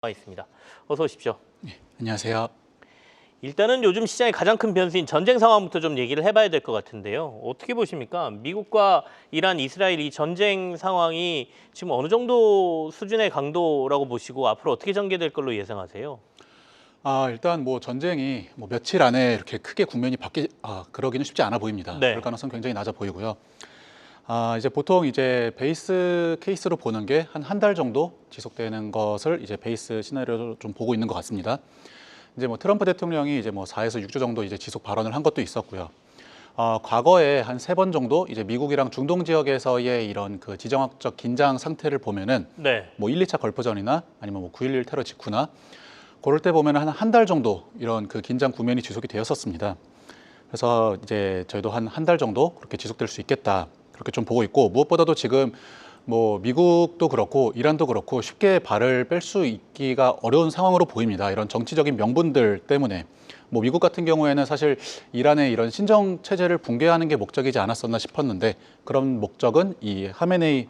나와 있습니다. 어서 오십시오. 네, 안녕하세요. 일단은 요즘 시장의 가장 큰 변수인 전쟁 상황부터 좀 얘기를 해봐야 될 것 같은데요. 어떻게 보십니까? 미국과 이란, 이스라엘 이 전쟁 상황이 지금 어느 정도 수준의 강도라고 보시고 앞으로 어떻게 전개될 걸로 예상하세요? 일단 뭐 전쟁이 뭐 며칠 안에 이렇게 크게 국면이 그러기는 쉽지 않아 보입니다. 네. 그럴 가능성 굉장히 낮아 보이고요. 이제 보통 이제 베이스 케이스로 보는 게 한 달 정도 지속되는 것을 이제 베이스 시나리오로 좀 보고 있는 것 같습니다. 이제 뭐 트럼프 대통령이 이제 뭐 4에서 6주 정도 이제 지속 발언을 한 것도 있었고요. 과거에 한 3번 정도 이제 미국이랑 중동 지역에서의 이런 그 지정학적 긴장 상태를 보면은 네. 뭐 1, 2차 걸프전이나 아니면 뭐 9.11 테러 직후나 그럴 때 보면 한 달 정도 이런 그 긴장 국면이 지속이 되었었습니다. 그래서 이제 저희도 한 달 정도 그렇게 지속될 수 있겠다 그렇게 좀 보고 있고, 무엇보다도 지금 뭐 미국도 그렇고 이란도 그렇고 쉽게 발을 뺄 수 있기가 어려운 상황으로 보입니다. 이런 정치적인 명분들 때문에. 뭐 미국 같은 경우에는 사실 이란의 이런 신정 체제를 붕괴하는 게 목적이지 않았었나 싶었는데, 그런 목적은 이 하메네이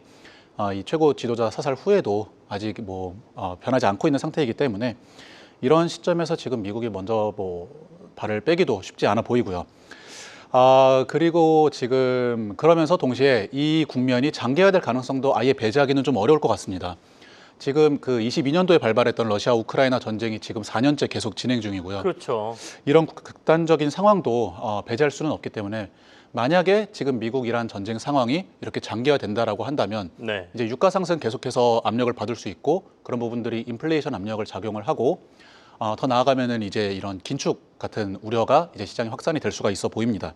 이 최고 지도자 사살 후에도 아직 뭐 변하지 않고 있는 상태이기 때문에 이런 시점에서 지금 미국이 먼저 뭐 발을 빼기도 쉽지 않아 보이고요. 그리고 지금 그러면서 동시에 이 국면이 장기화될 가능성도 아예 배제하기는 좀 어려울 것 같습니다. 지금 그 22년도에 발발했던 러시아 우크라이나 전쟁이 지금 4년째 계속 진행 중이고요. 그렇죠. 이런 극단적인 상황도 배제할 수는 없기 때문에, 만약에 지금 미국 이란 전쟁 상황이 이렇게 장기화된다라고 한다면 네. 이제 유가 상승 계속해서 압력을 받을 수 있고, 그런 부분들이 인플레이션 압력을 작용을 하고 더 나아가면은 이제 이런 긴축 같은 우려가 이제 시장에 확산이 될 수가 있어 보입니다.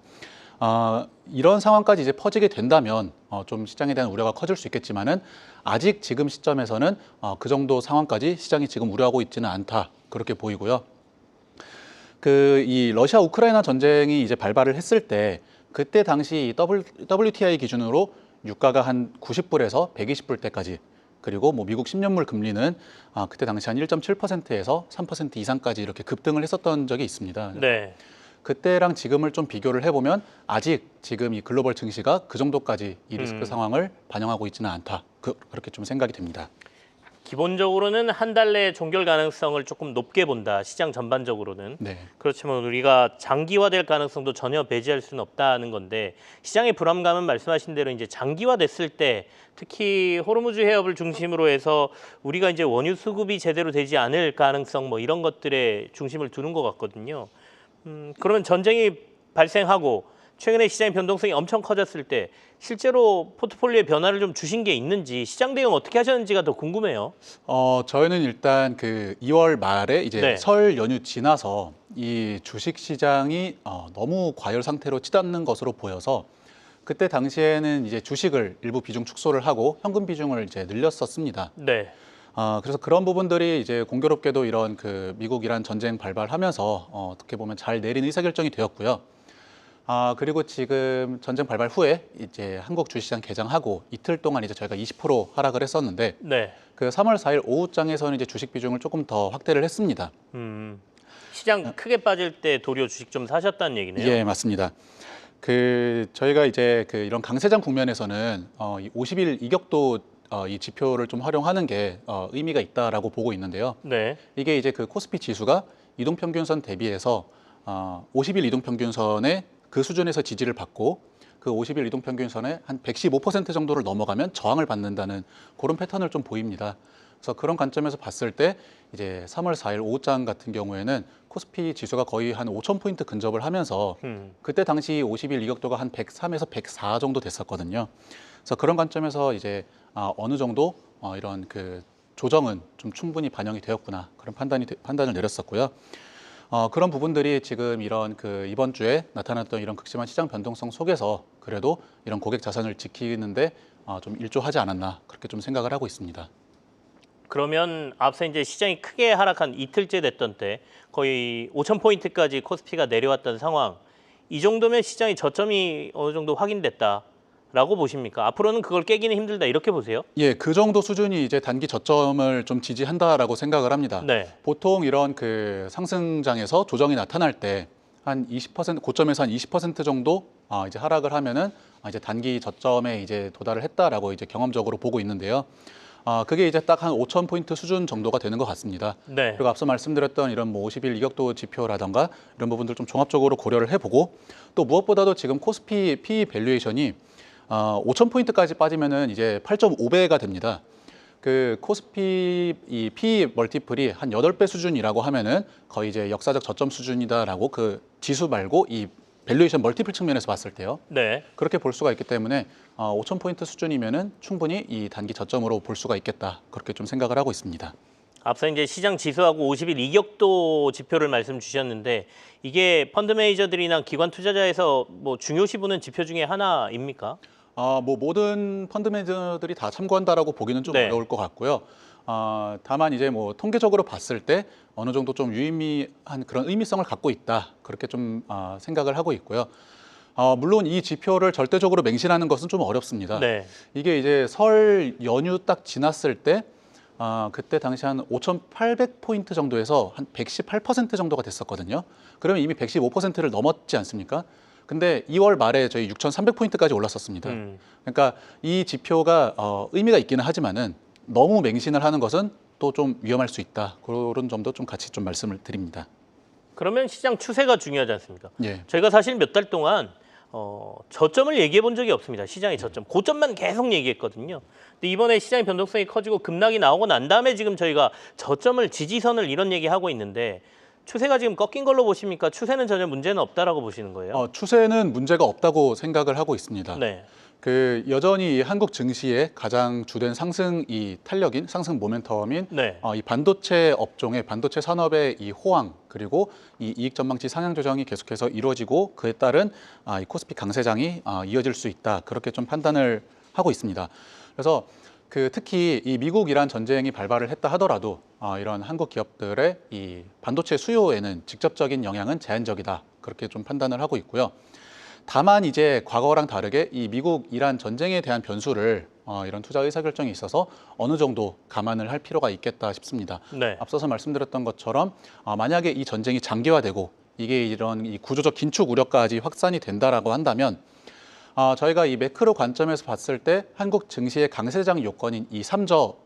이런 상황까지 이제 퍼지게 된다면 좀 시장에 대한 우려가 커질 수 있겠지만은, 아직 지금 시점에서는 그 정도 상황까지 시장이 지금 우려하고 있지는 않다 그렇게 보이고요. 이 러시아 우크라이나 전쟁이 이제 발발을 했을 때 그때 당시 WTI 기준으로 유가가 한 90불에서 120불대까지, 그리고 뭐 미국 10년물 금리는 그때 당시 한 1.7%에서 3% 이상까지 이렇게 급등을 했었던 적이 있습니다. 네. 그때랑 지금을 좀 비교를 해보면 아직 지금 이 글로벌 증시가 그 정도까지 이 리스크 상황을 반영하고 있지는 않다. 그렇게 좀 생각이 됩니다. 기본적으로는 한 달 내 종결 가능성을 조금 높게 본다. 시장 전반적으로는. 네. 그렇지만 우리가 장기화될 가능성도 전혀 배제할 수는 없다는 건데, 시장의 불안감은 말씀하신 대로 이제 장기화됐을 때 특히 호르무즈 해협을 중심으로 해서 우리가 이제 원유 수급이 제대로 되지 않을 가능성 뭐 이런 것들에 중심을 두는 것 같거든요. 그러면 전쟁이 발생하고 최근에 시장의 변동성이 엄청 커졌을 때 실제로 포트폴리오에 변화를 좀 주신 게 있는지, 시장 대응 어떻게 하셨는지가 더 궁금해요. 저희는 일단 그 2월 말에 이제 네. 설 연휴 지나서 이 주식 시장이 너무 과열 상태로 치닫는 것으로 보여서, 그때 당시에는 이제 주식을 일부 비중 축소를 하고 현금 비중을 이제 늘렸었습니다. 네. 그래서 그런 부분들이 이제 공교롭게도 이런 그 미국 이란 전쟁 발발하면서 어떻게 보면 잘 내린 의사결정이 되었고요. 그리고 지금 전쟁 발발 후에 이제 한국 주식시장 개장하고 이틀 동안 이제 저희가 20% 하락을 했었는데, 네. 그 3월 4일 오후장에서는 이제 주식 비중을 조금 더 확대를 했습니다. 시장 크게 빠질 때 도리어 주식 좀 사셨다는 얘기네요. 예, 맞습니다. 저희가 이제 이런 강세장 국면에서는 이 50일 이격도 이 지표를 좀 활용하는 게 의미가 있다라고 보고 있는데요. 네. 이게 이제 그 코스피 지수가 이동평균선 대비해서 50일 이동평균선의 그 수준에서 지지를 받고, 그 50일 이동평균선의 한 115% 정도를 넘어가면 저항을 받는다는 그런 패턴을 좀 보입니다. 그래서 그런 관점에서 봤을 때 이제 3월 4일 오후장 같은 경우에는 코스피 지수가 거의 한 5,000포인트 근접을 하면서 그때 당시 50일 이격도가 한 103에서 104 정도 됐었거든요. 그래서 그런 관점에서 이제 어느 정도 이런 그 조정은 좀 충분히 반영이 되었구나, 그런 판단을 내렸었고요. 그런 부분들이 지금 이런 이번 주에 나타났던 이런 극심한 시장 변동성 속에서 그래도 이런 고객 자산을 지키는데 좀 일조하지 않았나, 그렇게 좀 생각을 하고 있습니다. 그러면 앞서 이제 시장이 크게 하락한 이틀째 됐던 때 거의 5,000포인트까지 코스피가 내려왔던 상황, 이 정도면 시장의 저점이 어느 정도 확인됐다라고 보십니까? 앞으로는 그걸 깨기는 힘들다 이렇게 보세요? 예, 그 정도 수준이 이제 단기 저점을 좀 지지한다라고 생각을 합니다. 네. 보통 이런 그 상승장에서 조정이 나타날 때 한 20% 고점에서 한 20% 정도 이제 하락을 하면은 이제 단기 저점에 이제 도달을 했다라고 이제 경험적으로 보고 있는데요. 그게 이제 딱 한 5천 포인트 수준 정도가 되는 것 같습니다. 네. 그리고 앞서 말씀드렸던 이런 뭐 50일 이격도 지표라던가 이런 부분들 좀 종합적으로 고려를 해보고 또 무엇보다도 지금 코스피 PE 밸류에이션이 5천 포인트까지 빠지면은 이제 8.5배가 됩니다. 그 코스피 이 PE 멀티플이 한 8배 수준이라고 하면은 거의 이제 역사적 저점 수준이다라고 그 지수 말고 이 밸류에이션 멀티플 측면에서 봤을 때요. 네. 그렇게 볼 수가 있기 때문에 5천 포인트 수준이면은 충분히 이 단기 저점으로 볼 수가 있겠다. 그렇게 좀 생각을 하고 있습니다. 앞서 이제 시장 지수하고 50일 이격도 지표를 말씀 주셨는데 이게 펀드 매니저들이나 기관 투자자에서 뭐 중요시 보는 지표 중에 하나입니까? 뭐 모든 펀드 매니저들이 다 참고한다라고 보기는 좀 네. 어려울 것 같고요. 다만 이제 뭐 통계적으로 봤을 때 어느 정도 좀 유의미한 그런 의미성을 갖고 있다. 그렇게 좀 생각을 하고 있고요. 물론 이 지표를 절대적으로 맹신하는 것은 좀 어렵습니다. 네. 이게 이제 설 연휴 딱 지났을 때 그때 당시 한 5,800포인트 정도에서 한 118% 정도가 됐었거든요. 그러면 이미 115%를 넘었지 않습니까? 근데 2월 말에 저희 6,300포인트까지 올랐었습니다. 그러니까 이 지표가 의미가 있기는 하지만은 너무 맹신을 하는 것은 또 좀 위험할 수 있다. 그런 점도 좀 같이 좀 말씀을 드립니다. 그러면 시장 추세가 중요하지 않습니까? 예. 저희가 사실 몇 달 동안 저점을 얘기해 본 적이 없습니다. 시장의 저점. 고점만 계속 얘기했거든요. 근데 이번에 시장의 변동성이 커지고 급락이 나오고 난 다음에 지금 저희가 저점을 지지선을 이런 얘기하고 있는데 추세가 지금 꺾인 걸로 보십니까? 추세는 전혀 문제는 없다라고 보시는 거예요? 추세는 문제가 없다고 생각을 하고 있습니다. 네. 그 여전히 한국 증시의 가장 주된 상승 탄력인 상승 모멘텀인 네. 이 반도체 업종의 반도체 산업의 이 호황 그리고 이 이익 전망치 상향 조정이 계속해서 이루어지고 그에 따른 이 코스피 강세장이 이어질 수 있다. 그렇게 좀 판단을 하고 있습니다. 그래서 그 특히 이 미국 이란 전쟁이 발발을 했다 하더라도 이런 한국 기업들의 이 반도체 수요에는 직접적인 영향은 제한적이다. 그렇게 좀 판단을 하고 있고요. 다만 이제 과거랑 다르게 이 미국 이란 전쟁에 대한 변수를 이런 투자 의사결정에 있어서 어느 정도 감안을 할 필요가 있겠다 싶습니다. 네. 앞서서 말씀드렸던 것처럼 만약에 이 전쟁이 장기화되고 이게 이런 이 구조적 긴축 우려까지 확산이 된다라고 한다면 저희가 이 매크로 관점에서 봤을 때 한국 증시의 강세장 요건인 이 3저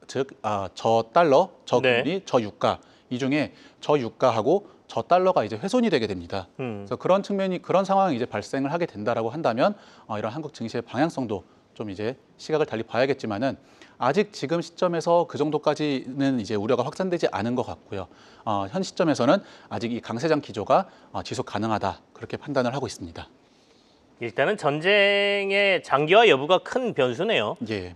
즉 저달러, 저금리, 네. 저유가 이 중에 저유가하고 저달러가 이제 훼손이 되게 됩니다. 그래서 그런 상황이 이제 발생을 하게 된다라고 한다면 이런 한국 증시의 방향성도 좀 이제 시각을 달리 봐야겠지만은 아직 지금 시점에서 그 정도까지는 이제 우려가 확산되지 않은 것 같고요. 현 시점에서는 아직 이 강세장 기조가 지속 가능하다 그렇게 판단을 하고 있습니다. 일단은 전쟁의 장기화 여부가 큰 변수네요. 예.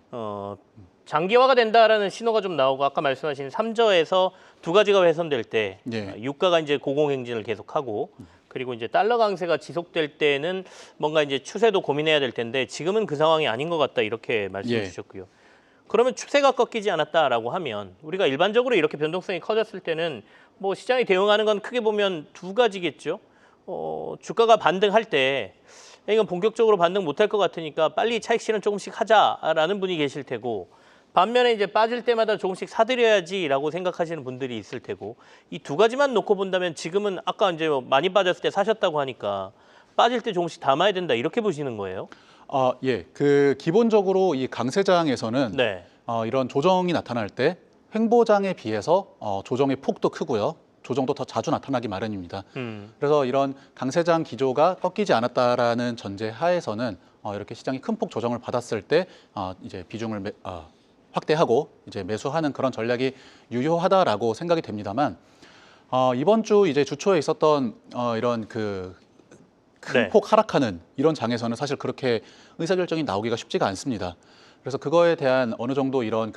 장기화가 된다라는 신호가 좀 나오고 아까 말씀하신 3저에서 두 가지가 훼손될 때 예. 유가가 이제 고공행진을 계속하고 그리고 이제 달러 강세가 지속될 때는 뭔가 이제 추세도 고민해야 될 텐데 지금은 그 상황이 아닌 것 같다 이렇게 말씀해 예. 주셨고요. 그러면 추세가 꺾이지 않았다라고 하면 우리가 일반적으로 이렇게 변동성이 커졌을 때는 뭐 시장이 대응하는 건 크게 보면 두 가지겠죠. 주가가 반등할 때 이건 본격적으로 반등 못할 것 같으니까 빨리 차익 실현 조금씩 하자라는 분이 계실 테고 반면에 이제 빠질 때마다 조금씩 사들여야지라고 생각하시는 분들이 있을 테고 이 두 가지만 놓고 본다면 지금은 아까 이제 많이 빠졌을 때 사셨다고 하니까 빠질 때 조금씩 담아야 된다 이렇게 보시는 거예요? 예. 그 기본적으로 이 강세장에서는 네. 이런 조정이 나타날 때 횡보장에 비해서 조정의 폭도 크고요. 조정도 더 자주 나타나기 마련입니다. 그래서 이런 강세장 기조가 꺾이지 않았다라는 전제 하에서는 이렇게 시장이 큰 폭 조정을 받았을 때 이제 비중을 확대하고 이제 매수하는 그런 전략이 유효하다라고 생각이 됩니다만 이번 주 이제 주초에 있었던 이런 그 큰 폭 하락하는 이런 장에서는 사실 그렇게 의사결정이 나오기가 쉽지가 않습니다. 그래서 그거에 대한 어느 정도 이런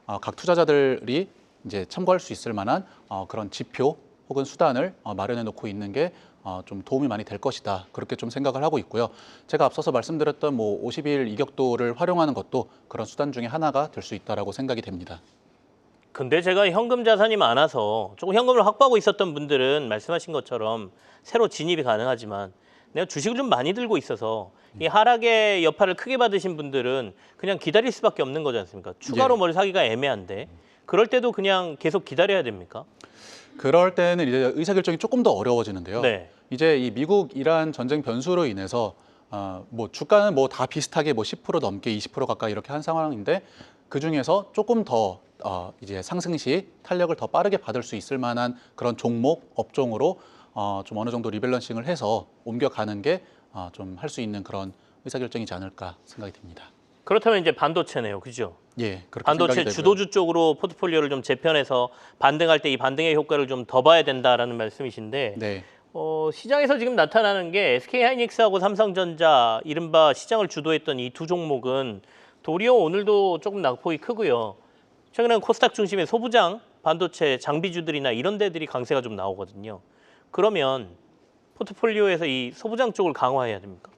각 투자자들이 이제 참고할 수 있을 만한 그런 지표 혹은 수단을 마련해 놓고 있는 게 좀 도움이 많이 될 것이다. 그렇게 좀 생각을 하고 있고요. 제가 앞서서 말씀드렸던 뭐 50일 이격도를 활용하는 것도 그런 수단 중에 하나가 될 수 있다라고 생각이 됩니다. 근데 제가 현금 자산이 많아서 조금 현금을 확보하고 있었던 분들은 말씀하신 것처럼 새로 진입이 가능하지만 내가 주식을 좀 많이 들고 있어서 이 하락의 여파를 크게 받으신 분들은 그냥 기다릴 수밖에 없는 거지 않습니까? 추가로 예. 뭘 사기가 애매한데 그럴 때도 그냥 계속 기다려야 됩니까? 그럴 때는 이제 의사결정이 조금 더 어려워지는데요. 네. 이제 이 미국 이란 전쟁 변수로 인해서 뭐 주가는 뭐 다 비슷하게 뭐 10% 넘게 20% 가까이 이렇게 한 상황인데 그 중에서 조금 더 이제 상승 시 탄력을 더 빠르게 받을 수 있을 만한 그런 종목 업종으로 좀 어느 정도 리밸런싱을 해서 옮겨가는 게 좀 할 수 있는 그런 의사결정이지 않을까 생각이 듭니다. 그렇다면 이제 반도체네요, 그죠? 예, 그렇게 반도체 생각이 되고요. 주도주 쪽으로 포트폴리오를 좀 재편해서 반등할 때 이 반등의 효과를 좀 더 봐야 된다라는 말씀이신데 네, 시장에서 지금 나타나는 게 SK하이닉스하고 삼성전자 이른바 시장을 주도했던 이 두 종목은 도리어 오늘도 조금 낙폭이 크고요. 최근에는 코스닥 중심의 소부장, 반도체, 장비주들이나 이런 데들이 강세가 좀 나오거든요. 그러면 포트폴리오에서 이 소부장 쪽을 강화해야 됩니까?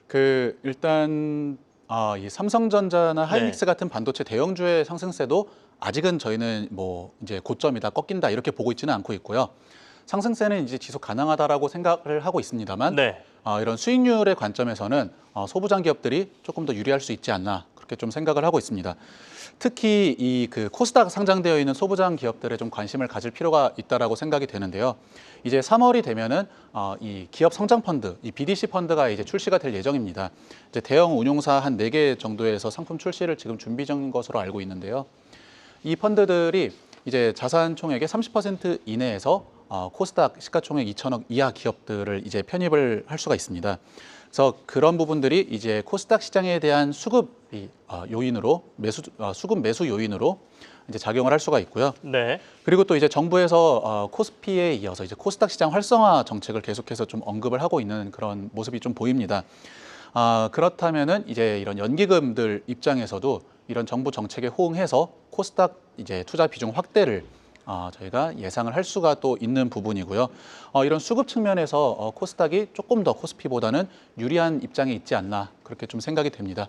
그 일단 이 삼성전자나 하이닉스 같은 반도체 대형주의 상승세도 아직은 저희는 뭐 이제 고점이다, 꺾인다 이렇게 보고 있지는 않고 있고요. 상승세는 이제 지속 가능하다라고 생각을 하고 있습니다만 네. 이런 수익률의 관점에서는 소부장 기업들이 조금 더 유리할 수 있지 않나 그렇게 좀 생각을 하고 있습니다. 특히 이 그 코스닥 상장되어 있는 소부장 기업들에 좀 관심을 가질 필요가 있다라고 생각이 되는데요. 이제 3월이 되면은 이 기업 성장 펀드, 이 BDC 펀드가 이제 출시가 될 예정입니다. 이제 대형 운용사 한 4개 정도에서 상품 출시를 지금 준비 중인 것으로 알고 있는데요. 이 펀드들이 이제 자산 총액의 30% 이내에서 코스닥 시가총액 2천억 이하 기업들을 이제 편입을 할 수가 있습니다. 그래서 그런 부분들이 이제 코스닥 시장에 대한 수급이 요인으로 수급 매수 요인으로 이제 작용을 할 수가 있고요. 네. 그리고 또 이제 정부에서 코스피에 이어서 이제 코스닥 시장 활성화 정책을 계속해서 좀 언급을 하고 있는 그런 모습이 좀 보입니다. 그렇다면은 이제 이런 연기금들 입장에서도 이런 정부 정책에 호응해서 코스닥 이제 투자 비중 확대를 저희가 예상을 할 수가 또 있는 부분이고요. 이런 수급 측면에서 코스닥이 조금 더 코스피보다는 유리한 입장에 있지 않나 그렇게 좀 생각이 됩니다.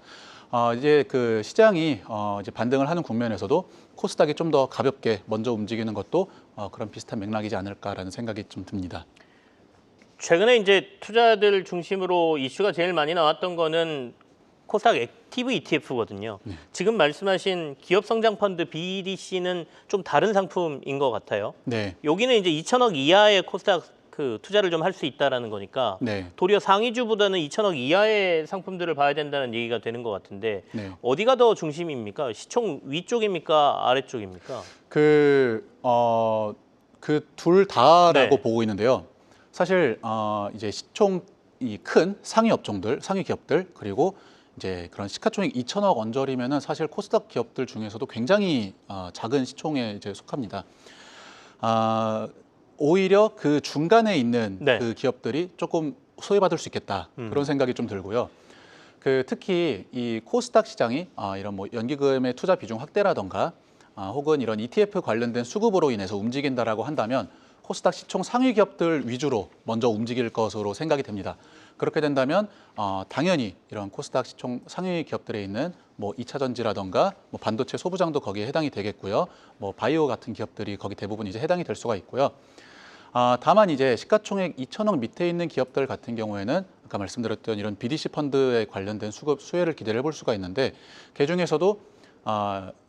이제 그 시장이 이제 반등을 하는 국면에서도 코스닥이 좀 더 가볍게 먼저 움직이는 것도 그런 비슷한 맥락이지 않을까라는 생각이 좀 듭니다. 최근에 이제 투자들 중심으로 이슈가 제일 많이 나왔던 거는 코스닥 액티브 ETF거든요. 네. 지금 말씀하신 기업 성장 펀드 BDC는 좀 다른 상품인 것 같아요. 네, 여기는 이제 2천억 이하의 코스닥 그 투자를 좀 할 수 있다라는 거니까 네, 도리어 상위주보다는 2천억 이하의 상품들을 봐야 된다는 얘기가 되는 것 같은데 네. 어디가 더 중심입니까? 시총 위쪽입니까? 아래쪽입니까? 그 둘 다라고 네. 보고 있는데요. 사실 이제 시총이 큰 상위 업종들, 상위 기업들 그리고 이제 그런 시가총액 2천억 언저리면은 사실 코스닥 기업들 중에서도 굉장히 작은 시총에 이제 속합니다. 오히려 그 중간에 있는 네. 그 기업들이 조금 소외받을 수 있겠다 그런 생각이 좀 들고요. 그 특히 이 코스닥 시장이 이런 뭐 연기금의 투자 비중 확대라던가 혹은 이런 ETF 관련된 수급으로 인해서 움직인다라고 한다면 코스닥 시총 상위 기업들 위주로 먼저 움직일 것으로 생각이 됩니다. 그렇게 된다면 당연히 이런 코스닥 시총 상위 기업들에 있는 뭐 2차 전지라던가 뭐 반도체 소부장도 거기에 해당이 되겠고요. 뭐 바이오 같은 기업들이 거기 대부분 이제 해당이 될 수가 있고요. 다만 이제 시가총액 2천억 밑에 있는 기업들 같은 경우에는 아까 말씀드렸던 이런 BDC 펀드에 관련된 수급 수혜를 기대를 해볼 수가 있는데 그 중에서도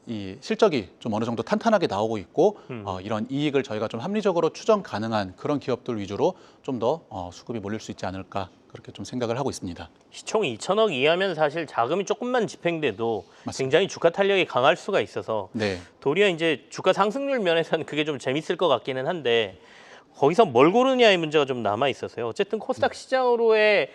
이 실적이 좀 어느 정도 탄탄하게 나오고 있고 이런 이익을 저희가 좀 합리적으로 추정 가능한 그런 기업들 위주로 좀 더 수급이 몰릴 수 있지 않을까 그렇게 좀 생각을 하고 있습니다. 시총 2천억 이하면 사실 자금이 조금만 집행돼도 맞습니다. 굉장히 주가 탄력이 강할 수가 있어서 네, 도리어 이제 주가 상승률 면에서는 그게 좀 재밌을 것 같기는 한데 거기서 뭘 고르냐의 문제가 좀 남아 있어서요. 어쨌든 코스닥 시장으로의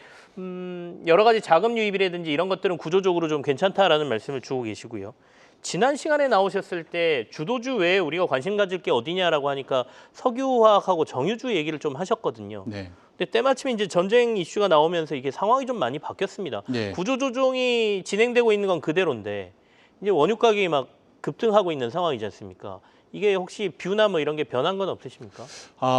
여러 가지 자금 유입이라든지 이런 것들은 구조적으로 좀 괜찮다라는 말씀을 주고 계시고요. 지난 시간에 나오셨을 때 주도주 외에 우리가 관심 가질 게 어디냐라고 하니까 석유화학하고 정유주 얘기를 좀 하셨거든요. 네, 근데 때마침 이제 전쟁 이슈가 나오면서 이게 상황이 좀 많이 바뀌었습니다. 네. 구조 조정이 진행되고 있는 건 그대로인데 이제 원유 가격이 막 급등하고 있는 상황이지 않습니까? 이게 혹시 뷰나 뭐 이런 게 변한 건 없으십니까?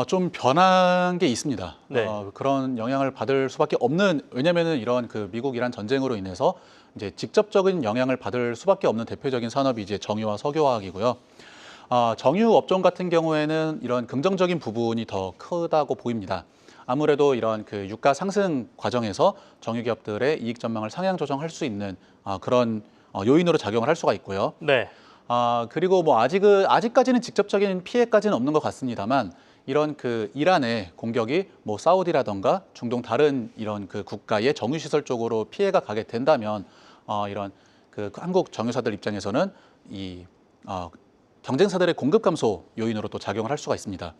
좀 변한 게 있습니다. 네. 그런 영향을 받을 수밖에 없는 왜냐하면은 이런 그 미국 이란 전쟁으로 인해서 이제 직접적인 영향을 받을 수밖에 없는 대표적인 산업이 이제 정유와 석유화학이고요. 정유 업종 같은 경우에는 이런 긍정적인 부분이 더 크다고 보입니다. 아무래도 이런 그 유가 상승 과정에서 정유 기업들의 이익 전망을 상향 조정할 수 있는 그런 요인으로 작용을 할 수가 있고요. 네. 그리고 뭐 아직까지는 직접적인 피해까지는 없는 것 같습니다만 이런 그 이란의 공격이 뭐 사우디라던가 중동 다른 이런 그 국가의 정유시설 쪽으로 피해가 가게 된다면 이런 그 한국 정유사들 입장에서는 이 경쟁사들의 공급 감소 요인으로 또 작용을 할 수가 있습니다.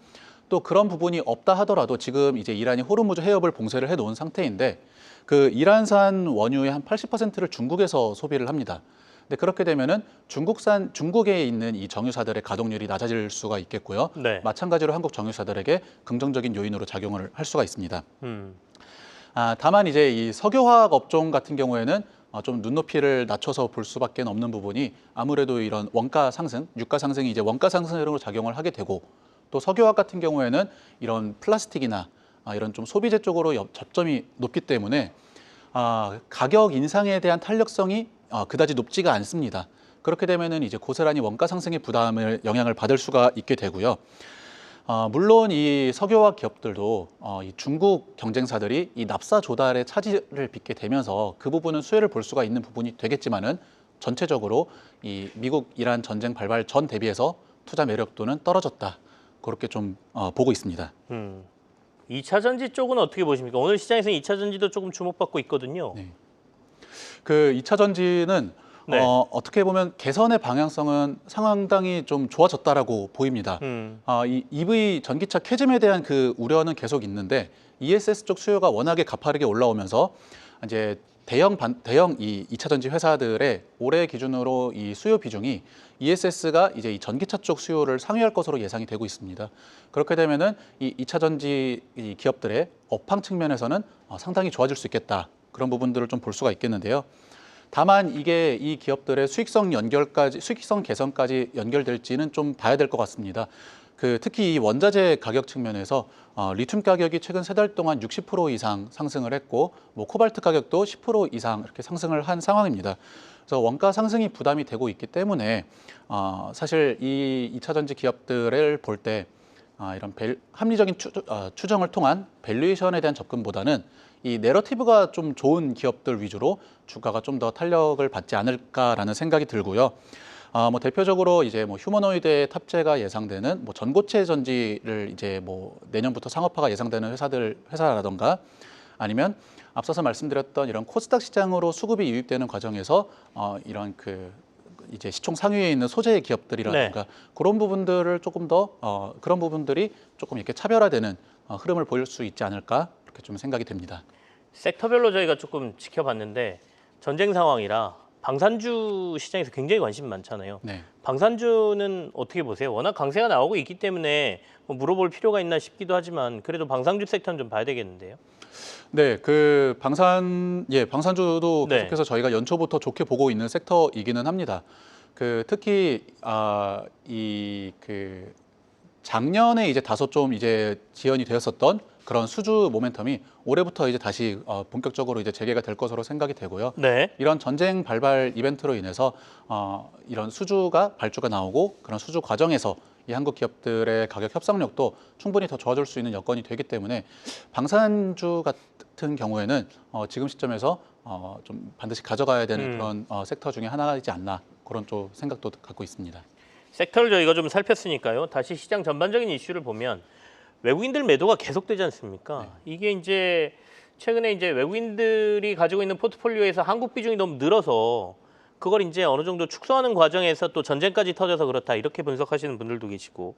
또 그런 부분이 없다 하더라도 지금 이제 이란이 호르무즈 해협을 봉쇄를 해놓은 상태인데 그 이란산 원유의 한 80%를 중국에서 소비를 합니다. 근데 그렇게 되면은 중국에 있는 이 정유사들의 가동률이 낮아질 수가 있겠고요. 네. 마찬가지로 한국 정유사들에게 긍정적인 요인으로 작용을 할 수가 있습니다. 음. 다만 이제 이 석유화학 업종 같은 경우에는 좀 눈높이를 낮춰서 볼 수밖에 없는 부분이 아무래도 이런 원가 상승, 유가 상승이 이제 원가 상승으로 작용을 하게 되고 또 석유화학 같은 경우에는 이런 플라스틱이나 이런 좀 소비재 쪽으로 접점이 높기 때문에 가격 인상에 대한 탄력성이 그다지 높지가 않습니다. 그렇게 되면은 이제 고스란히 원가 상승의 부담을 영향을 받을 수가 있게 되고요. 물론 이 석유화학 기업들도 이 중국 경쟁사들이 이 납사 조달에 차질을 빚게 되면서 그 부분은 수혜를 볼 수가 있는 부분이 되겠지만은 전체적으로 이 미국 이란 전쟁 발발 전 대비해서 투자 매력도는 떨어졌다. 그렇게 좀 보고 있습니다. 2차 전지 쪽은 어떻게 보십니까? 오늘 시장에서는 2차 전지도 조금 주목받고 있거든요. 네. 그 2차 전지는 네. 어떻게 보면 개선의 방향성은 상당히 좀 좋아졌다라고 보입니다. 이 EV 전기차 캐즘에 대한 그 우려는 계속 있는데 ESS 쪽 수요가 워낙에 가파르게 올라오면서 이제 대형 이 2차 전지 회사들의 올해 기준으로 이 수요 비중이 ESS가 이제 이 전기차 쪽 수요를 상회할 것으로 예상이 되고 있습니다. 그렇게 되면은 이 2차 전지 이 기업들의 업황 측면에서는 상당히 좋아질 수 있겠다. 그런 부분들을 좀 볼 수가 있겠는데요. 다만 이게 이 기업들의 수익성 개선까지 연결될지는 좀 봐야 될 것 같습니다. 특히 이 원자재 가격 측면에서 리튬 가격이 최근 3달 동안 60% 이상 상승을 했고, 뭐 코발트 가격도 10% 이상 이렇게 상승을 한 상황입니다. 그래서 원가 상승이 부담이 되고 있기 때문에 사실 이 2차 전지 기업들을 볼 때 이런 합리적인 추정을 통한 밸류에이션에 대한 접근보다는 이 내러티브가 좀 좋은 기업들 위주로 주가가 좀 더 탄력을 받지 않을까라는 생각이 들고요. 뭐 대표적으로 이제 뭐 휴머노이드의 탑재가 예상되는 뭐 전고체 전지를 이제 뭐 내년부터 상업화가 예상되는 회사라던가 아니면 앞서서 말씀드렸던 이런 코스닥 시장으로 수급이 유입되는 과정에서 이런 이제 시총 상위에 있는 소재 기업들이라든가 그런 부분들을 조금 더 그런 부분들이 조금 이렇게 차별화되는 흐름을 보일 수 있지 않을까 그렇게 좀 생각이 됩니다. 섹터별로 저희가 조금 지켜봤는데 전쟁 상황이라 방산주 시장에서 굉장히 관심이 많잖아요. 네. 방산주는 어떻게 보세요? 워낙 강세가 나오고 있기 때문에 뭐 물어볼 필요가 있나 싶기도 하지만 그래도 방산주 섹터는 좀 봐야 되겠는데요. 네, 방산주도 네. 계속해서 저희가 연초부터 좋게 보고 있는 섹터이기는 합니다. 특히 작년에 이제 다소 좀 이제 지연이 되었었던 그런 수주 모멘텀이 올해부터 이제 다시 본격적으로 이제 재개가 될 것으로 생각이 되고요. 네. 이런 전쟁 발발 이벤트로 인해서 이런 발주가 나오고 그런 수주 과정에서 이 한국 기업들의 가격 협상력도 충분히 더 좋아질 수 있는 여건이 되기 때문에 방산주 같은 경우에는 지금 시점에서 좀 반드시 가져가야 되는 그런 섹터 중에 하나이지 않나 그런 좀 생각도 갖고 있습니다. 섹터를 저희가 좀 살폈으니까요. 다시 시장 전반적인 이슈를 보면 외국인들 매도가 계속되지 않습니까? 네. 이게 이제 최근에 이제 외국인들이 가지고 있는 포트폴리오에서 한국 비중이 너무 늘어서 그걸 이제 어느 정도 축소하는 과정에서 또 전쟁까지 터져서 그렇다 이렇게 분석하시는 분들도 계시고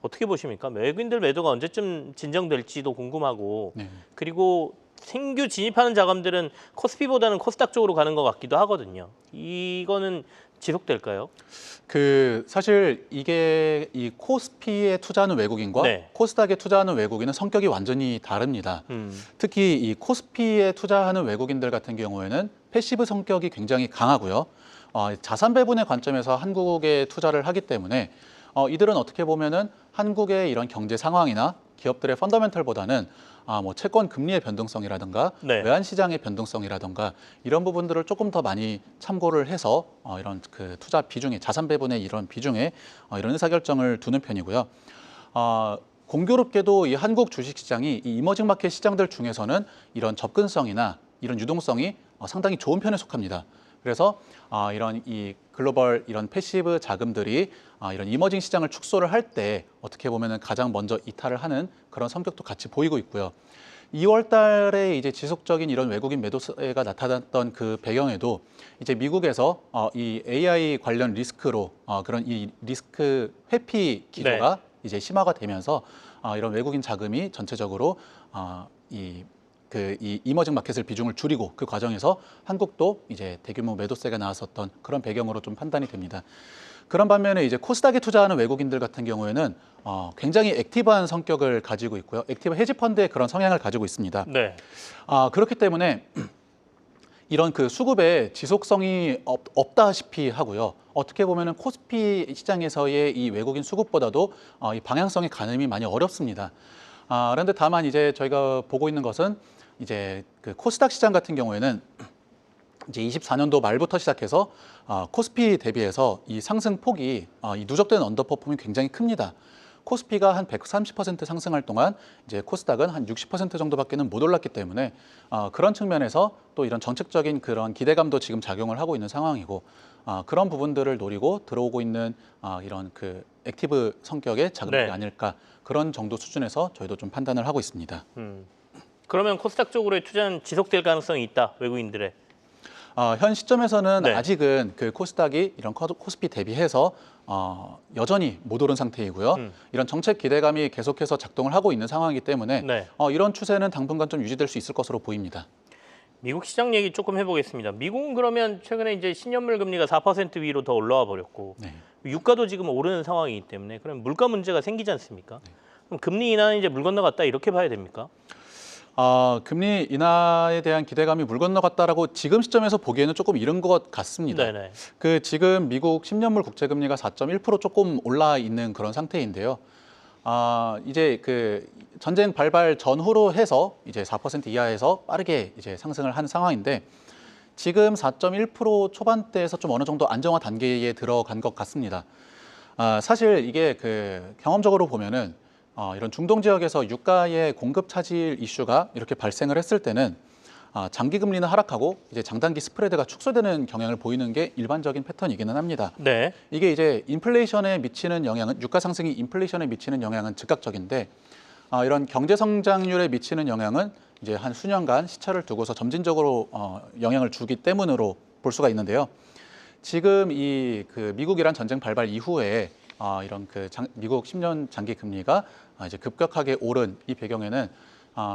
어떻게 보십니까? 외국인들 매도가 언제쯤 진정될지도 궁금하고 네. 그리고 신규 진입하는 자금들은 코스피보다는 코스닥 쪽으로 가는 것 같기도 하거든요. 이거는 지속될까요? 사실 이게 이 코스피에 투자하는 외국인과 네. 코스닥에 투자하는 외국인은 성격이 완전히 다릅니다. 특히 이 코스피에 투자하는 외국인들 같은 경우에는 패시브 성격이 굉장히 강하고요. 자산 배분의 관점에서 한국에 투자를 하기 때문에 이들은 어떻게 보면은 한국의 이런 경제 상황이나 기업들의 펀더멘털보다는 뭐 채권 금리의 변동성이라든가 네. 외환 시장의 변동성이라든가 이런 부분들을 조금 더 많이 참고를 해서 이런 투자 비중에 자산 배분의 이런 비중에 이런 의사결정을 두는 편이고요. 공교롭게도 이 한국 주식 시장이 이 이머징 마켓 시장들 중에서는 이런 접근성이나 이런 유동성이 상당히 좋은 편에 속합니다. 그래서 이런 이 글로벌 이런 패시브 자금들이 이런 이머징 시장을 축소를 할 때 어떻게 보면은 가장 먼저 이탈을 하는 그런 성격도 같이 보이고 있고요. 2월 달에 이제 지속적인 이런 외국인 매도세가 나타났던 그 배경에도 이제 미국에서 이 AI 관련 리스크로 그런 이 리스크 회피 기조가 이제 심화가 되면서 이런 외국인 자금이 전체적으로 이 이머징 마켓을 비중을 줄이고 그 과정에서 한국도 이제 대규모 매도세가 나왔었던 그런 배경으로 좀 판단이 됩니다. 그런 반면에 이제 코스닥에 투자하는 외국인들 같은 경우에는 굉장히 액티브한 성격을 가지고 있고요. 액티브 헤지 펀드의 그런 성향을 가지고 있습니다. 네. 그렇기 때문에 이런 그 수급에 지속성이 없다시피 하고요. 어떻게 보면은 코스피 시장에서의 이 외국인 수급보다도 이 방향성의 가늠이 많이 어렵습니다. 그런데 다만 이제 저희가 보고 있는 것은 이제 그 코스닥 시장 같은 경우에는 이제 24년도 말부터 시작해서 코스피 대비해서 이 상승 폭이 이 누적된 언더퍼폼이 굉장히 큽니다. 코스피가 한 130% 상승할 동안 이제 코스닥은 한 60% 정도밖에는 못 올랐기 때문에 그런 측면에서 또 이런 정책적인 그런 기대감도 지금 작용을 하고 있는 상황이고 그런 부분들을 노리고 들어오고 있는 이런 그 액티브 성격의 자금들이 네. 아닐까 그런 정도 수준에서 저희도 좀 판단을 하고 있습니다. 그러면 코스닥 쪽으로의 투자는 지속될 가능성이 있다, 외국인들의. 현 시점에서는 네. 아직은 그 코스닥이 이런 코스피 대비해서 여전히 못 오른 상태이고요. 이런 정책 기대감이 계속해서 작동을 하고 있는 상황이기 때문에 네. 이런 추세는 당분간 좀 유지될 수 있을 것으로 보입니다. 미국 시장 얘기 조금 해보겠습니다. 미국은 그러면 최근에 이제 신년물 금리가 4% 위로 더 올라와 버렸고 네. 유가도 지금 오르는 상황이기 때문에 그럼 물가 문제가 생기지 않습니까? 그럼 금리 인하는 이제 물 건너갔다 이렇게 봐야 됩니까? 금리 인하에 대한 기대감이 물 건너갔다라고 지금 시점에서 보기에는 조금 이른 것 같습니다. 네네. 그 지금 미국 10년물 국채 금리가 4.1% 조금 올라 있는 그런 상태인데요. 이제 그 전쟁 발발 전후로 해서 이제 4% 이하에서 빠르게 이제 상승을 한 상황인데 지금 4.1% 초반대에서 좀 어느 정도 안정화 단계에 들어간 것 같습니다. 사실 이게 그 경험적으로 보면은 이런 중동 지역에서 유가의 공급 차질 이슈가 이렇게 발생을 했을 때는 장기 금리는 하락하고 이제 장단기 스프레드가 축소되는 경향을 보이는 게 일반적인 패턴이기는 합니다. 네. 이게 이제 인플레이션에 미치는 영향은 유가 상승이 인플레이션에 미치는 영향은 즉각적인데 이런 경제 성장률에 미치는 영향은 이제 한 수년간 시차를 두고서 점진적으로 영향을 주기 때문으로 볼 수가 있는데요. 지금 이 그 미국-이란 전쟁 발발 이후에 이런 그 미국 10년 장기 금리가 이제 급격하게 오른 이 배경에는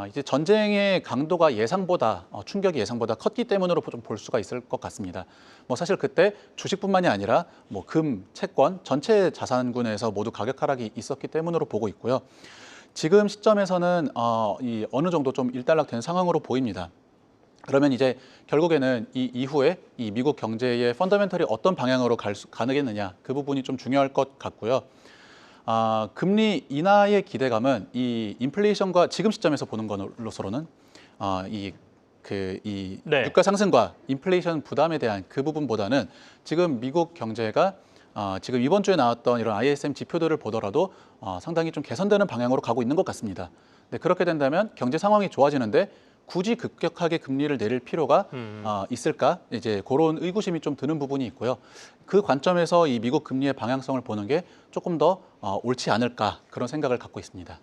이제 전쟁의 강도가 예상보다 충격이 예상보다 컸기 때문으로 좀 볼 수가 있을 것 같습니다. 뭐 사실 그때 주식뿐만이 아니라 뭐 금, 채권 전체 자산군에서 모두 가격 하락이 있었기 때문으로 보고 있고요. 지금 시점에서는 이 어느 정도 좀 일단락된 상황으로 보입니다. 그러면 이제 결국에는 이 이후에 이 미국 경제의 펀더멘털이 어떤 방향으로 가느겠느냐 그 부분이 좀 중요할 것 같고요. 금리 인하의 기대감은 이 인플레이션과 지금 시점에서 보는 것으로는 이 네. 유가 상승과 인플레이션 부담에 대한 그 부분보다는 지금 미국 경제가 지금 이번 주에 나왔던 이런 ISM 지표들을 보더라도 상당히 좀 개선되는 방향으로 가고 있는 것 같습니다. 네, 그렇게 된다면 경제 상황이 좋아지는데 굳이 급격하게 금리를 내릴 필요가 있을까? 이제 그런 의구심이 좀 드는 부분이 있고요. 그 관점에서 이 미국 금리의 방향성을 보는 게 조금 더 옳지 않을까 그런 생각을 갖고 있습니다.